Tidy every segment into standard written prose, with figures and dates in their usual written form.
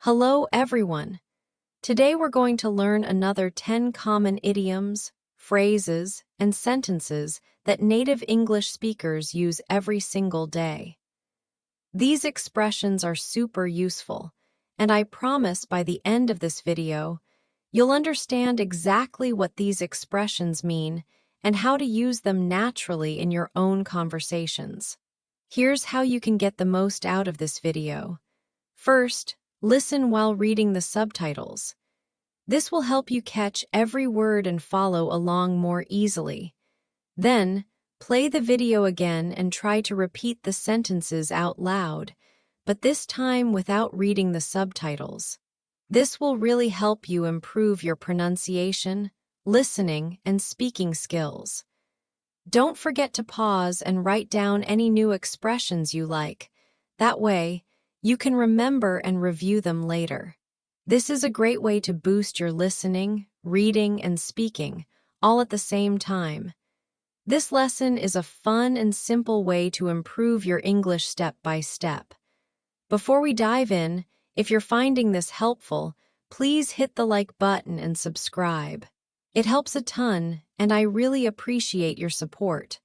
Hello, everyone. Today we're going to learn another 10 common idioms, phrases, and sentences that native English speakers use every single day. These expressions are super useful, and I promise by the end of this video, you'll understand exactly what these expressions mean and how to use them naturally in your own conversations. Here's how you can get the most out of this video. First, listen while reading the subtitles. This will help you catch every word and follow along more easily. Then, play the video again and try to repeat the sentences out loud, but this time without reading the subtitles. This will really help you improve your pronunciation, listening, and speaking skills. Don't forget to pause and write down any new expressions you like. That way, you can remember and review them later. This is a great way to boost your listening, reading, and speaking, all at the same time. This lesson is a fun and simple way to improve your English step by step. Before we dive in, if you're finding this helpful, please hit the like button and subscribe. It helps a ton, and I really appreciate your support.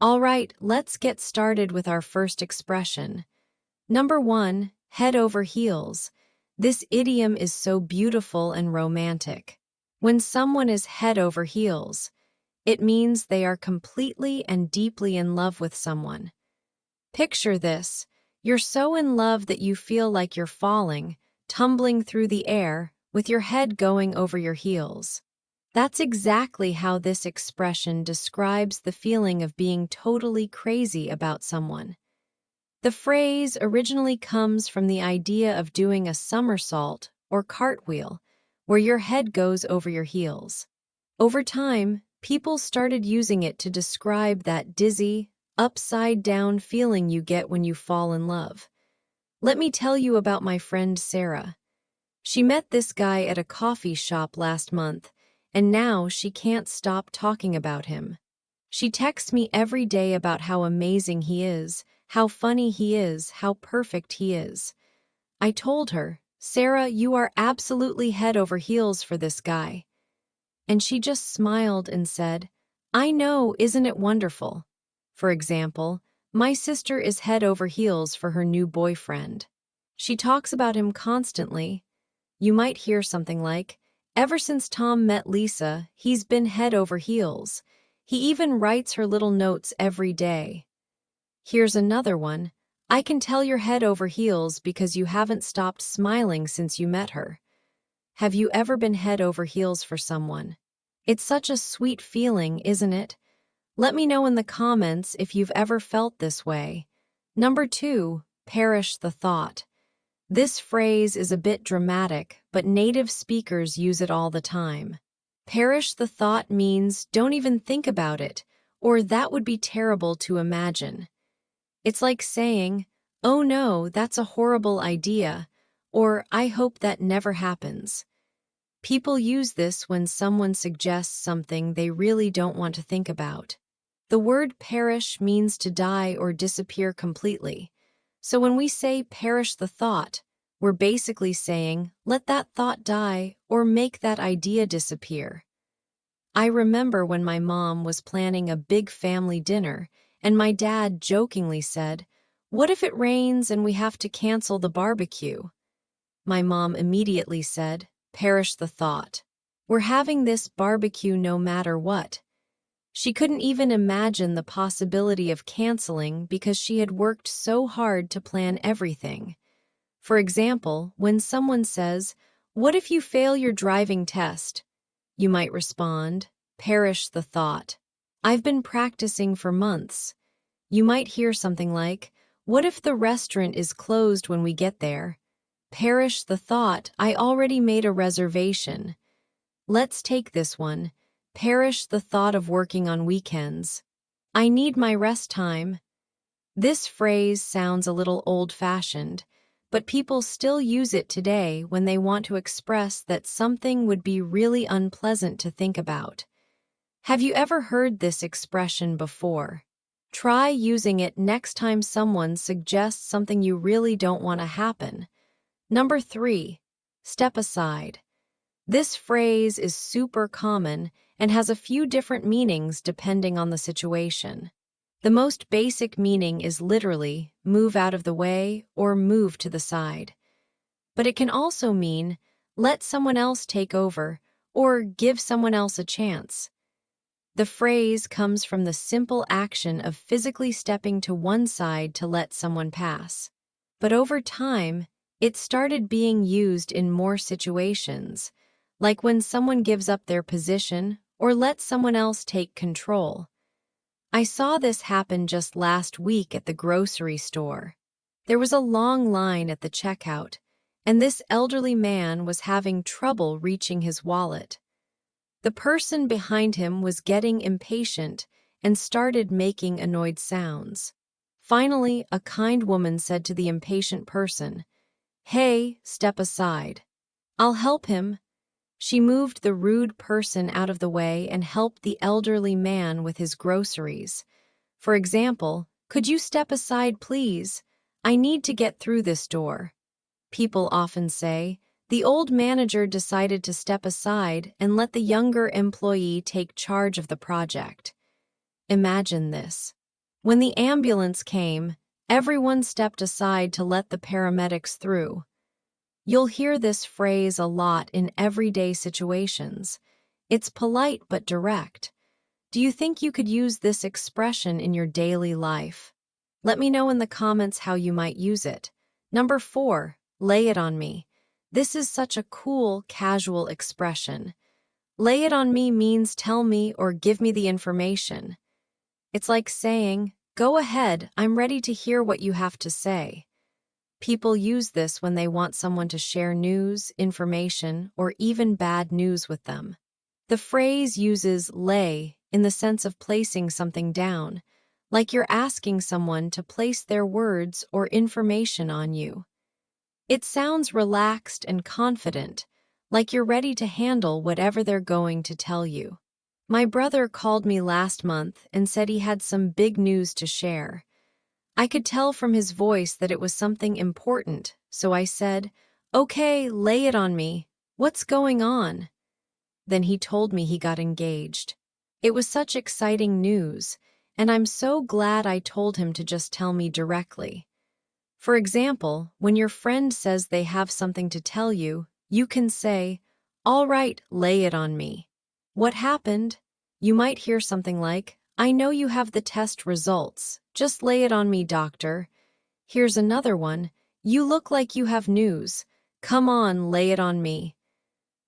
All right, let's get started with our first expression. Number 1, head over heels. This idiom is so beautiful and romantic. When someone is head over heels, it means they are completely and deeply in love with someone. Picture this. You're so in love that you feel like you're falling, tumbling through the air, with your head going over your heels. That's exactly how this expression describes the feeling of being totally crazy about someone. The phrase originally comes from the idea of doing a somersault or cartwheel, where your head goes over your heels. Over time, people started using it to describe that dizzy, upside-down feeling you get when you fall in love. Let me tell you about my friend Sarah. She met this guy at a coffee shop last month, and now she can't stop talking about him. She texts me every day about how amazing he is, how funny he is, how perfect he is. I told her, "Sarah, you are absolutely head over heels for this guy." And she just smiled and said, "I know, isn't it wonderful?" For example, my sister is head over heels for her new boyfriend. She talks about him constantly. You might hear something like, "Ever since Tom met Lisa, he's been head over heels. He even writes her little notes every day." Here's another one. "I can tell you're head over heels because you haven't stopped smiling since you met her." Have you ever been head over heels for someone? It's such a sweet feeling, isn't it? Let me know in the comments if you've ever felt this way. Number 2, perish the thought. This phrase is a bit dramatic, but native speakers use it all the time. Perish the thought means don't even think about it, or that would be terrible to imagine. It's like saying, "Oh no, that's a horrible idea," or "I hope that never happens." People use this when someone suggests something they really don't want to think about. The word perish means to die or disappear completely. So when we say perish the thought, we're basically saying, let that thought die or make that idea disappear. I remember when my mom was planning a big family dinner, and my dad jokingly said, "What if it rains and we have to cancel the barbecue?" My mom immediately said, "Perish the thought. We're having this barbecue no matter what." She couldn't even imagine the possibility of canceling because she had worked so hard to plan everything. For example, when someone says, "What if you fail your driving test?" you might respond, "Perish the thought. I've been practicing for months." You might hear something like, "What if the restaurant is closed when we get there?" Perish the thought, I already made a reservation. Let's take this one. Perish the thought of working on weekends. I need my rest time. This phrase sounds a little old-fashioned, but people still use it today when they want to express that something would be really unpleasant to think about. Have you ever heard this expression before? Try using it next time someone suggests something you really don't want to happen. Number 3, step aside. This phrase is super common and has a few different meanings depending on the situation. The most basic meaning is literally move out of the way or move to the side. But it can also mean let someone else take over or give someone else a chance. The phrase comes from the simple action of physically stepping to one side to let someone pass. But over time, it started being used in more situations, like when someone gives up their position or lets someone else take control. I saw this happen just last week at the grocery store. There was a long line at the checkout, and this elderly man was having trouble reaching his wallet. The person behind him was getting impatient and started making annoyed sounds. Finally, a kind woman said to the impatient person, "Hey, step aside. I'll help him." She moved the rude person out of the way and helped the elderly man with his groceries. For example, "Could you step aside, please? I need to get through this door." People often say, "The old manager decided to step aside and let the younger employee take charge of the project." Imagine this. When the ambulance came, everyone stepped aside to let the paramedics through. You'll hear this phrase a lot in everyday situations. It's polite but direct. Do you think you could use this expression in your daily life? Let me know in the comments how you might use it. Number 4, lay it on me. This is such a cool, casual expression. Lay it on me means tell me or give me the information. It's like saying, "Go ahead, I'm ready to hear what you have to say." People use this when they want someone to share news, information, or even bad news with them. The phrase uses lay in the sense of placing something down, like you're asking someone to place their words or information on you. It sounds relaxed and confident, like you're ready to handle whatever they're going to tell you. My brother called me last month and said he had some big news to share. I could tell from his voice that it was something important, so I said, "Okay, lay it on me. What's going on?" Then he told me he got engaged. It was such exciting news, and I'm so glad I told him to just tell me directly. For example, when your friend says they have something to tell you, you can say, "All right, lay it on me." What happened? You might hear something like, "I know you have the test results. Just lay it on me, doctor." Here's another one. "You look like you have news. Come on, lay it on me."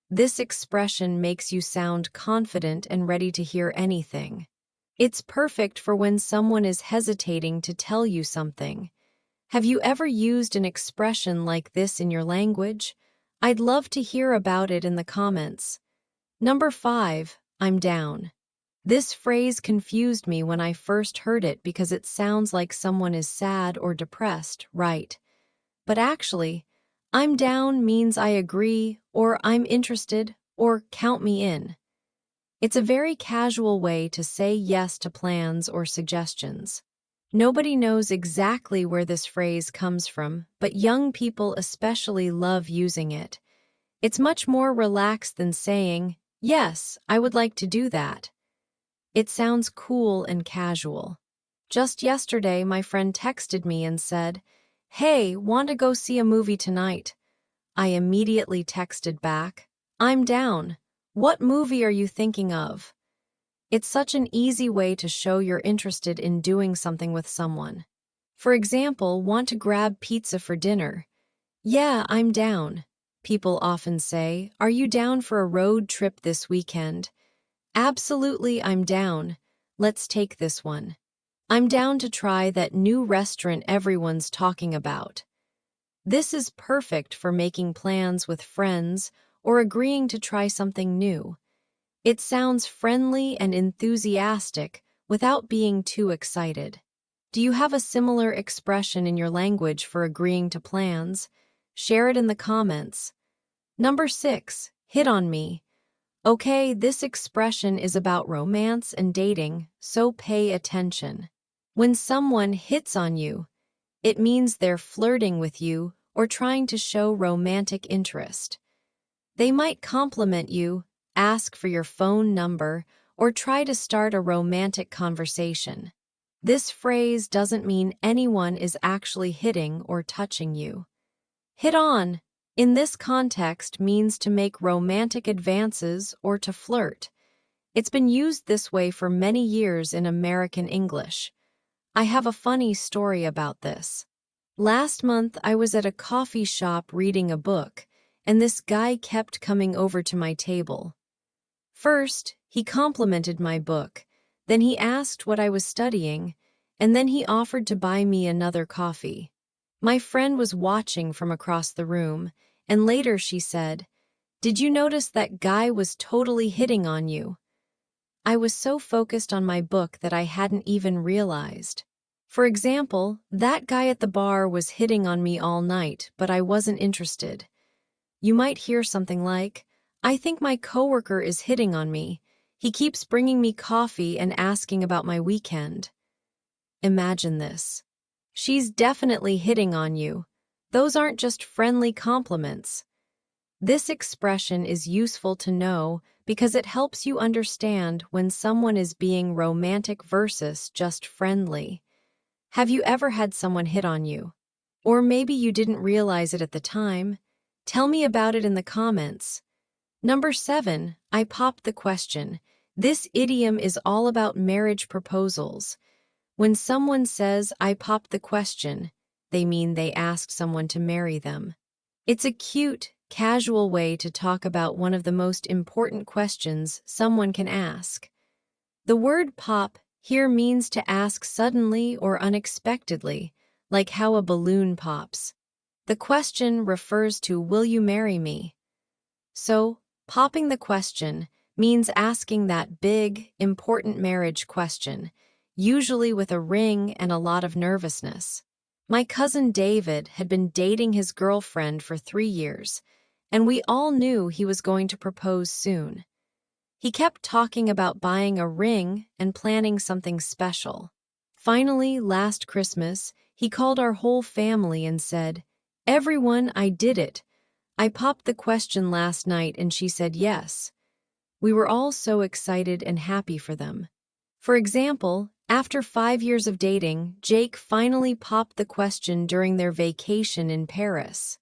This expression makes you sound confident and ready to hear anything. It's perfect for when someone is hesitating to tell you something. Have you ever used an expression like this in your language? I'd love to hear about it in the comments. Number 5, I'm down. This phrase confused me when I first heard it because it sounds like someone is sad or depressed, right? But actually, "I'm down" means I agree, or "I'm interested," or "count me in." It's a very casual way to say yes to plans or suggestions. Nobody knows exactly where this phrase comes from, but young people especially love using it. It's much more relaxed than saying, "Yes, I would like to do that." It sounds cool and casual. Just yesterday, my friend texted me and said, "Hey, want to go see a movie tonight?" I immediately texted back, "I'm down. What movie are you thinking of?" It's such an easy way to show you're interested in doing something with someone. For example, want to grab pizza for dinner? "Yeah, I'm down." People often say, "Are you down for a road trip this weekend?" Absolutely, I'm down. Let's take this one. "I'm down to try that new restaurant everyone's talking about." This is perfect for making plans with friends or agreeing to try something new. It sounds friendly and enthusiastic without being too excited. Do you have a similar expression in your language for agreeing to plans? Share it in the comments. Number 6, hit on me. Okay, this expression is about romance and dating, so pay attention. When someone hits on you, it means they're flirting with you or trying to show romantic interest. They might compliment you, ask for your phone number, or try to start a romantic conversation. This phrase doesn't mean anyone is actually hitting or touching you. Hit on, in this context, means to make romantic advances or to flirt. It's been used this way for many years in American English. I have a funny story about this. Last month, I was at a coffee shop reading a book, and this guy kept coming over to my table. First, he complimented my book, then he asked what I was studying, and then he offered to buy me another coffee. My friend was watching from across the room, and later she said, "Did you notice that guy was totally hitting on you?" I was so focused on my book that I hadn't even realized. For example, that guy at the bar was hitting on me all night, but I wasn't interested. You might hear something like, "I think my coworker is hitting on me. He keeps bringing me coffee and asking about my weekend." Imagine this. She's definitely hitting on you. Those aren't just friendly compliments. This expression is useful to know because it helps you understand when someone is being romantic versus just friendly. Have you ever had someone hit on you? Or maybe you didn't realize it at the time? Tell me about it in the comments. Number 7, I popped the question. This idiom is all about marriage proposals. When someone says, "I popped the question," they mean they asked someone to marry them. It's a cute, casual way to talk about one of the most important questions someone can ask. The word pop here means to ask suddenly or unexpectedly, like how a balloon pops. The question refers to, "Will you marry me?" So, popping the question means asking that big, important marriage question, usually with a ring and a lot of nervousness. My cousin David had been dating his girlfriend for 3 years, and we all knew he was going to propose soon. He kept talking about buying a ring and planning something special. Finally, last Christmas, he called our whole family and said, "Everyone, I did it. I popped the question last night and she said yes." We were all so excited and happy for them. For example, after 5 years of dating, Jake finally popped the question during their vacation in Paris.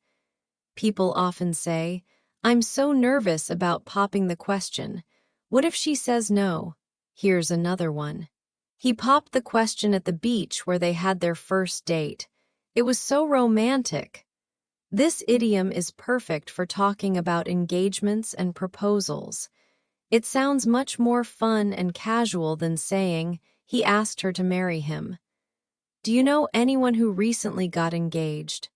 People often say, "I'm so nervous about popping the question. What if she says no?" Here's another one. He popped the question at the beach where they had their first date. It was so romantic. This idiom is perfect for talking about engagements and proposals. It sounds much more fun and casual than saying, "He asked her to marry him." Do you know anyone who recently got engaged?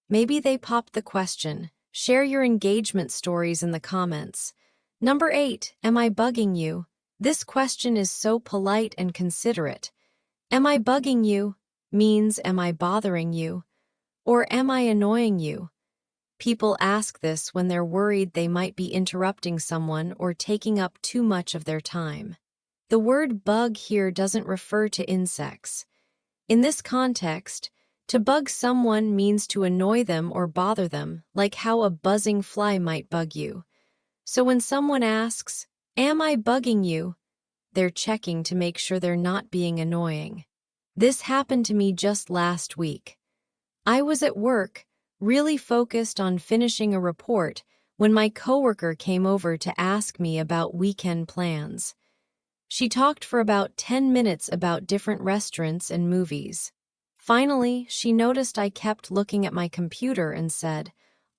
Maybe they popped the question. Share your engagement stories in the comments. Number 8, am I bugging you? This question is so polite and considerate. Am I bugging you means, am I bothering you? Or am I annoying you? People ask this when they're worried they might be interrupting someone or taking up too much of their time. The word bug here doesn't refer to insects. In this context, to bug someone means to annoy them or bother them, like how a buzzing fly might bug you. So when someone asks, "Am I bugging you?" they're checking to make sure they're not being annoying. This happened to me just last week. I was at work, really focused on finishing a report, when my coworker came over to ask me about weekend plans. She talked for about 10 minutes about different restaurants and movies. Finally, she noticed I kept looking at my computer and said,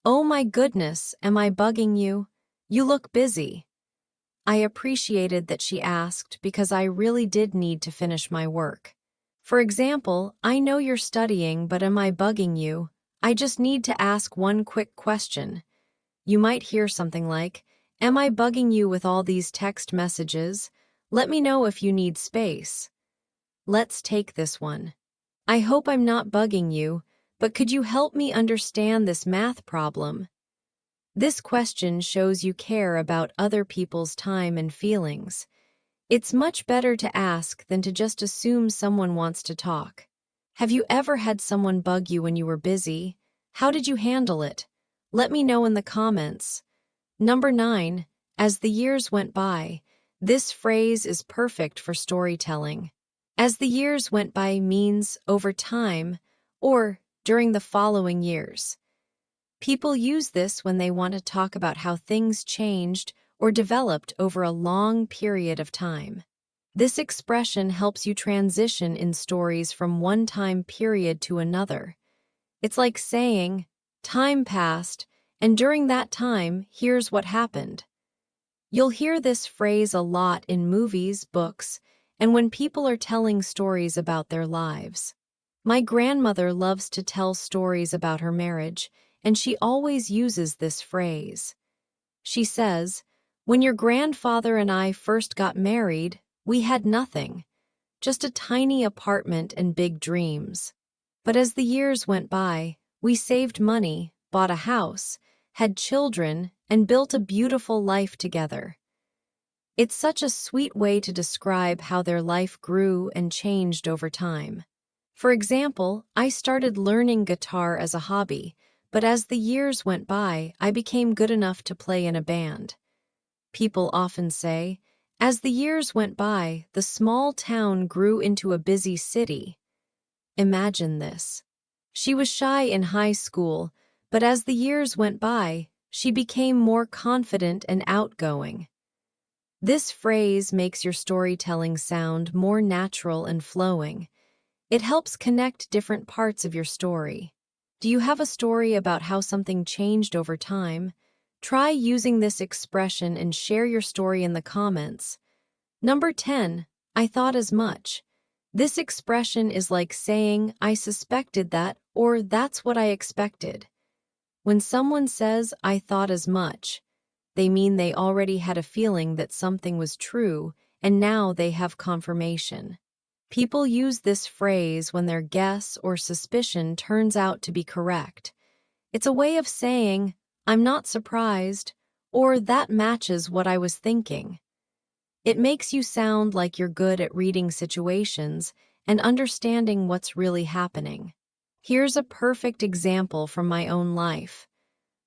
"Oh my goodness, am I bugging you? You look busy." I appreciated that she asked because I really did need to finish my work. For example, "I know you're studying, but am I bugging you? I just need to ask one quick question." You might hear something like, "Am I bugging you with all these text messages? Let me know if you need space." Let's take this one. "I hope I'm not bugging you, but could you help me understand this math problem?" This question shows you care about other people's time and feelings. It's much better to ask than to just assume someone wants to talk. Have you ever had someone bug you when you were busy? How did you handle it? Let me know in the comments. Number 9. As the years went by. This phrase is perfect for storytelling. As the years went by means over time or during the following years. People use this when they want to talk about how things changed or developed over a long period of time. This expression helps you transition in stories from one time period to another. It's like saying, time passed, and during that time, here's what happened. You'll hear this phrase a lot in movies, books, and when people are telling stories about their lives. My grandmother loves to tell stories about her marriage, and she always uses this phrase. She says, "When your grandfather and I first got married, we had nothing, just a tiny apartment and big dreams. But as the years went by, we saved money, bought a house, had children, and built a beautiful life together." It's such a sweet way to describe how their life grew and changed over time. For example, I started learning guitar as a hobby, but as the years went by, I became good enough to play in a band. People often say, as the years went by, the small town grew into a busy city. Imagine this. She was shy in high school, but as the years went by, she became more confident and outgoing. This phrase makes your storytelling sound more natural and flowing. It helps connect different parts of your story. Do you have a story about how something changed over time? Try using this expression and share your story in the comments. Number 10. I thought as much. This expression is like saying, I suspected that, or that's what I expected. When someone says, I thought as much, they mean they already had a feeling that something was true, and now they have confirmation. People use this phrase when their guess or suspicion turns out to be correct. It's a way of saying, I'm not surprised, or that matches what I was thinking. It makes you sound like you're good at reading situations and understanding what's really happening. Here's a perfect example from my own life.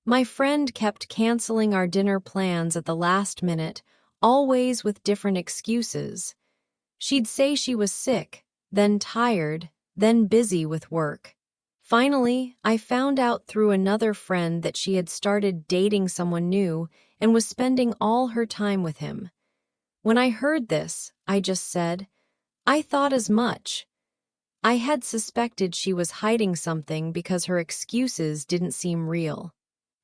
My friend kept canceling our dinner plans at the last minute, always with different excuses. She'd say she was sick, then tired, then busy with work. Finally, I found out through another friend that she had started dating someone new and was spending all her time with him. When I heard this, I just said, I thought as much. I had suspected she was hiding something because her excuses didn't seem real.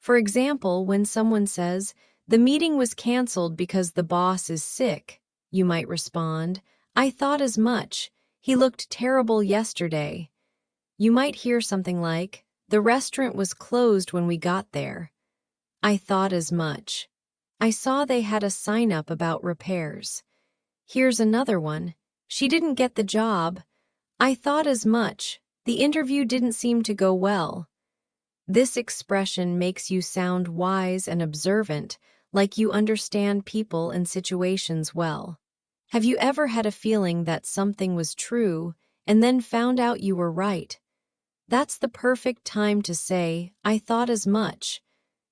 For example, when someone says, the meeting was canceled because the boss is sick, you might respond, I thought as much. He looked terrible yesterday. You might hear something like, the restaurant was closed when we got there. I thought as much. I saw they had a sign up about repairs. Here's another one. She didn't get the job. I thought as much. The interview didn't seem to go well. This expression makes you sound wise and observant, like you understand people and situations well. Have you ever had a feeling that something was true and then found out you were right? That's the perfect time to say, I thought as much.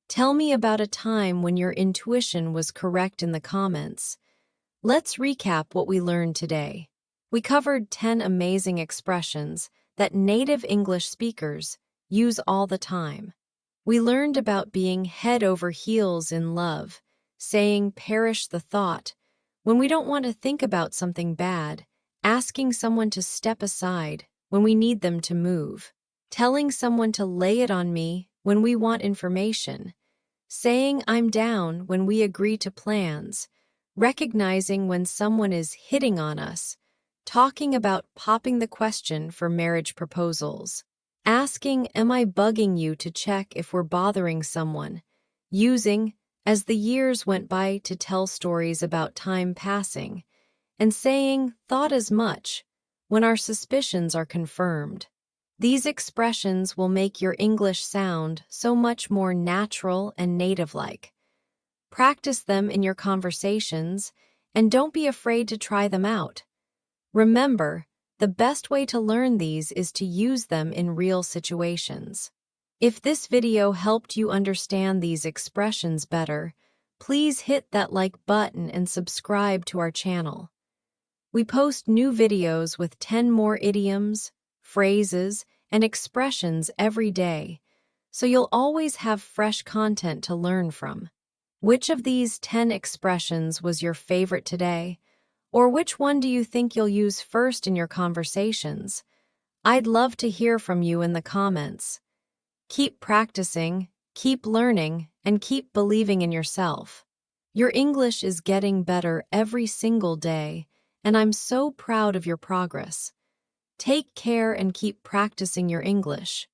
Tell me about a time when your intuition was correct in the comments. Let's recap what we learned today. We covered 10 amazing expressions that native English speakers use all the time. We learned about being head over heels in love, saying perish the thought, when we don't want to think about something bad, asking someone to step aside when we need them to move, telling someone to lay it on me when we want information, saying I'm down when we agree to plans, recognizing when someone is hitting on us, talking about popping the question for marriage proposals, asking, am I bugging you to check if we're bothering someone, using, as the years went by to tell stories about time passing, and saying, thought as much, when our suspicions are confirmed. These expressions will make your English sound so much more natural and native-like. Practice them in your conversations, and don't be afraid to try them out. Remember, the best way to learn these is to use them in real situations. If this video helped you understand these expressions better, please hit that like button and subscribe to our channel. We post new videos with 10 more idioms, phrases, and expressions every day, so you'll always have fresh content to learn from. Which of these 10 expressions was your favorite today? Or which one do you think you'll use first in your conversations? I'd love to hear from you in the comments. Keep practicing, keep learning, and keep believing in yourself. Your English is getting better every single day, and I'm so proud of your progress. Take care and keep practicing your English.